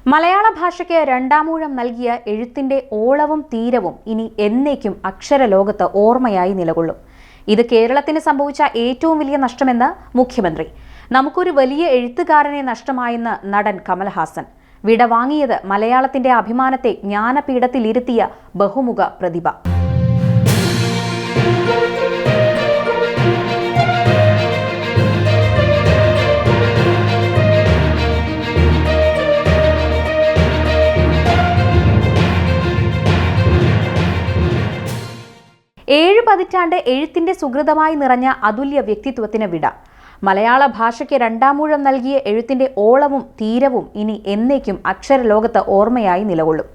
മലയാള ഭാഷയ്ക്ക് രണ്ടാമൂഴം നൽകിയ എഴുത്തിന്റെ ഓളവും തീരവും ഇനി എന്നേക്കും അക്ഷരലോകത്ത് ഓർമ്മയായി നിലകൊള്ളും. ഇത് കേരളത്തിന് സംഭവിച്ച ഏറ്റവും വലിയ നഷ്ടമെന്ന് മുഖ്യമന്ത്രി. നമുക്കൊരു വലിയ എഴുത്തുകാരനെ നഷ്ടമായെന്ന് നടൻ കമൽഹാസൻ. വിടവാങ്ങിയത് മലയാളത്തിന്റെ അഭിമാനത്തെ ജ്ഞാനപീഠത്തിലിരുത്തിയ ബഹുമുഖ പ്രതിഭ. 7 പതിറ്റാണ്ട് എഴുത്തിന്റെ സുഹൃതമായി നിറഞ്ഞ അതുല്യ വ്യക്തിത്വത്തിന് വിട. മലയാള ഭാഷയ്ക്ക് രണ്ടാമൂഴം നൽകിയ എഴുത്തിന്റെ ഓളവും തീരവും ഇനി എന്നേക്കും അക്ഷരലോകത്ത് ഓർമ്മയായി നിലകൊള്ളും.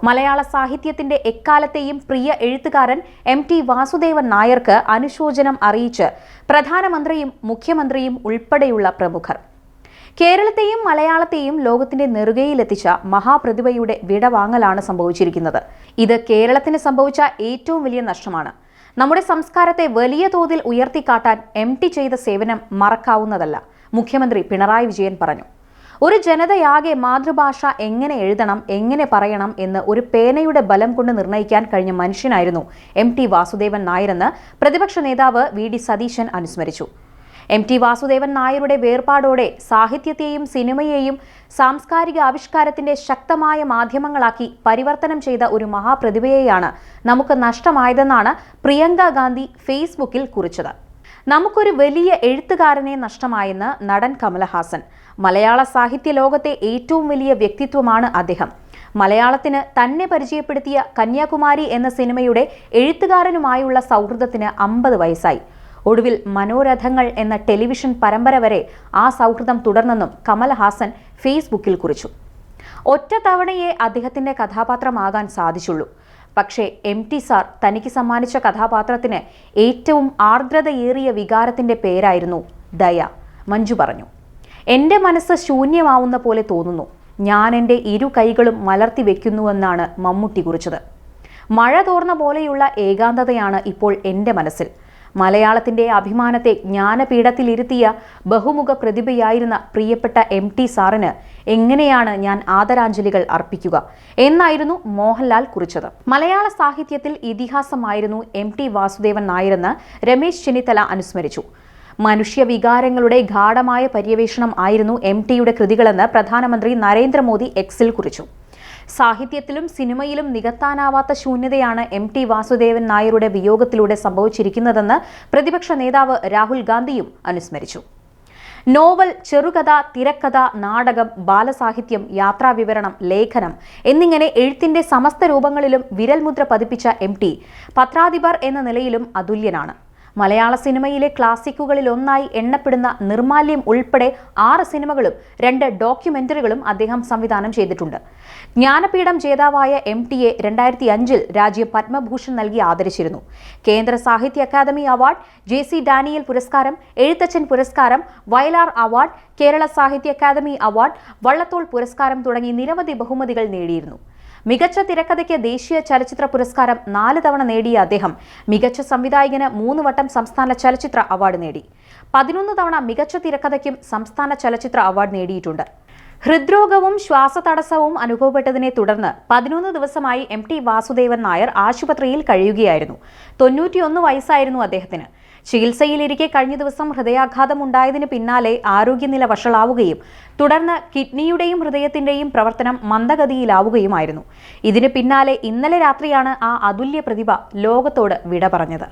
മലയാള സാഹിത്യത്തിന്റെ എക്കാലത്തെയും പ്രിയ എഴുത്തുകാരൻ MT വാസുദേവൻ നായർക്ക് അനുശോചനം അറിയിച്ച് പ്രധാനമന്ത്രിയും മുഖ്യമന്ത്രിയും ഉൾപ്പെടെയുള്ള പ്രമുഖർ. കേരളത്തെയും മലയാളത്തെയും ലോകത്തിന്റെ നെറുകയിലെത്തിച്ച മഹാപ്രതിഭയുടെ വിടവാങ്ങലാണ് സംഭവിച്ചിരിക്കുന്നത്. ഇത് കേരളത്തിന് സംഭവിച്ച ഏറ്റവും വലിയ നഷ്ടമാണ്. നമ്മുടെ സംസ്കാരത്തെ വലിയ തോതിൽ ഉയർത്തിക്കാട്ടാൻ MT ചെയ്ത സേവനം മറക്കാവുന്നതല്ല, മുഖ്യമന്ത്രി പിണറായി വിജയൻ പറഞ്ഞു. ഒരു ജനതയാകെ മാതൃഭാഷ എങ്ങനെ എഴുതണം, എങ്ങനെ പറയണം എന്ന് ഒരു പേനയുടെ ബലം കൊണ്ട് നിർണ്ണയിക്കാൻ കഴിഞ്ഞ മനുഷ്യനായിരുന്നു MT വാസുദേവൻ നായരെന്ന് പ്രതിപക്ഷ നേതാവ് VD സതീശൻ അനുസ്മരിച്ചു. MT വാസുദേവൻ നായരുടെ വേർപാടോടെ സാഹിത്യത്തെയും സിനിമയെയും സാംസ്കാരിക ആവിഷ്കാരത്തിന്റെ ശക്തമായ മാധ്യമങ്ങളാക്കി പരിവർത്തനം ചെയ്ത ഒരു മഹാപ്രതിഭയെയാണ് നമുക്ക് നഷ്ടമായതെന്നാണ് പ്രിയങ്ക ഗാന്ധി ഫേസ്ബുക്കിൽ കുറിച്ചത്. നമുക്കൊരു വലിയ എഴുത്തുകാരനെ നഷ്ടമായെന്ന് നടൻ കമൽഹാസൻ. മലയാള സാഹിത്യ ലോകത്തെ ഏറ്റവും വലിയ വ്യക്തിത്വമാണ് അദ്ദേഹം. മലയാളത്തിന് തന്നെ പരിചയപ്പെടുത്തിയ കന്യാകുമാരി എന്ന സിനിമയുടെ എഴുത്തുകാരനുമായുള്ള സൗഹൃദത്തിന് 50 വയസ്സായി. ഒടുവിൽ മനോരഥങ്ങൾ എന്ന ടെലിവിഷൻ പരമ്പര വരെ ആ സൗഹൃദം തുടർന്നെന്നും കമൽഹാസൻ ഫേസ്ബുക്കിൽ കുറിച്ചു. ഒറ്റ തവണയേ അദ്ദേഹത്തിന്റെ കഥാപാത്രമാകാൻ സാധിച്ചുള്ളൂ. പക്ഷേ MT സാർ തനിക്ക് സമ്മാനിച്ച കഥാപാത്രത്തിന് ഏറ്റവും ആർദ്രതയേറിയ വികാരത്തിന്റെ പേരായിരുന്നു ദയ. മഞ്ജു പറഞ്ഞു, എൻ്റെ മനസ്സ് ശൂന്യമാവുന്ന പോലെ തോന്നുന്നു. ഞാൻ എൻ്റെ 2 കൈകളും മലർത്തി വെക്കുന്നുവെന്നാണ് മമ്മൂട്ടി കുറിച്ചത്. മഴ തോർന്ന പോലെയുള്ള ഏകാന്തതയാണ് ഇപ്പോൾ എൻ്റെ മനസ്സിൽ. മലയാളത്തിന്റെ അഭിമാനത്തെ ജ്ഞാനപീഠത്തിലിരുത്തിയ ബഹുമുഖ പ്രതിഭയായിരുന്ന പ്രിയപ്പെട്ട MT സാറിന് എങ്ങനെയാണ് ഞാൻ ആദരാഞ്ജലികൾ അർപ്പിക്കുക എന്നായിരുന്നു മോഹൻലാൽ കുറിച്ചത്. മലയാള സാഹിത്യത്തിൽ ഇതിഹാസമായിരുന്നു MT വാസുദേവൻ നായരെന്ന് രമേശ് ചെന്നിത്തല അനുസ്മരിച്ചു. മനുഷ്യവികാരങ്ങളുടെ ഗാഢമായ പര്യവേഷണം ആയിരുന്നു MTയുടെ കൃതികളെന്ന് പ്രധാനമന്ത്രി നരേന്ദ്രമോദി എക്സിൽ കുറിച്ചു. സാഹിത്യത്തിലും സിനിമയിലും നികത്താനാവാത്ത ശൂന്യതയാണ് MT വാസുദേവൻ നായരുടെ വിയോഗത്തിലൂടെ സംഭവിച്ചിരിക്കുന്നതെന്ന് പ്രതിപക്ഷ നേതാവ് രാഹുൽ ഗാന്ധിയും അനുസ്മരിച്ചു. നോവൽ, ചെറുകഥ, തിരക്കഥ, നാടകം, ബാലസാഹിത്യം, യാത്രാവിവരണം, ലേഖനം എന്നിങ്ങനെ എഴുത്തിന്റെ സമസ്ത രൂപങ്ങളിലും വിരൽമുദ്ര പതിപ്പിച്ച MT പത്രാധിപർ എന്ന നിലയിലും അതുല്യനാണ്. മലയാള സിനിമയിലെ ക്ലാസിക്കുകളിലൊന്നായി എണ്ണപ്പെടുന്ന നിർമാല്യം ഉൾപ്പെടെ 6 സിനിമകളും 2 ഡോക്യുമെന്ററികളും അദ്ദേഹം സംവിധാനം ചെയ്തിട്ടുണ്ട്. ജ്ഞാനപീഠം ജേതാവായ MTയെ 2005 രാജ്യം പത്മഭൂഷൺ നൽകി ആദരിച്ചിരുന്നു. കേന്ദ്ര സാഹിത്യ അക്കാദമി അവാർഡ്, JC ഡാനിയൽ പുരസ്കാരം, എഴുത്തച്ഛൻ പുരസ്കാരം, വയലാർ അവാർഡ്, കേരള സാഹിത്യ അക്കാദമി അവാർഡ്, വള്ളത്തോൾ പുരസ്കാരം തുടങ്ങി നിരവധി ബഹുമതികൾ നേടിയിരുന്നു. മികച്ച തിരക്കഥയ്ക്ക് ദേശീയ ചലച്ചിത്ര പുരസ്കാരം 4 തവണ നേടിയ അദ്ദേഹം മികച്ച സംവിധായകന് 3 വട്ടം സംസ്ഥാന ചലച്ചിത്ര അവാർഡ് നേടി. 11 തവണ മികച്ച തിരക്കഥയ്ക്കും സംസ്ഥാന ചലച്ചിത്ര അവാർഡ് നേടിയിട്ടുണ്ട്. ഹൃദ്രോഗവും ശ്വാസതടസ്സവും അനുഭവപ്പെട്ടതിനെ തുടർന്ന് 11 ദിവസമായി MT വാസുദേവൻ നായർ ആശുപത്രിയിൽ കഴിയുകയായിരുന്നു. 91 വയസ്സായിരുന്നു അദ്ദേഹത്തിന്. ചികിത്സയിലിരിക്കെ കഴിഞ്ഞ ദിവസം ഹൃദയാഘാതം ഉണ്ടായതിന് പിന്നാലെ ആരോഗ്യനില വഷളാവുകയും തുടർന്ന് കിഡ്നിയുടെയും ഹൃദയത്തിന്റെയും പ്രവർത്തനം മന്ദഗതിയിലാവുകയുമായിരുന്നു. ഇതിന് പിന്നാലെ ഇന്നലെ രാത്രിയാണ് ആ അതുല്യ പ്രതിഭ ലോകത്തോട് വിട പറഞ്ഞത്.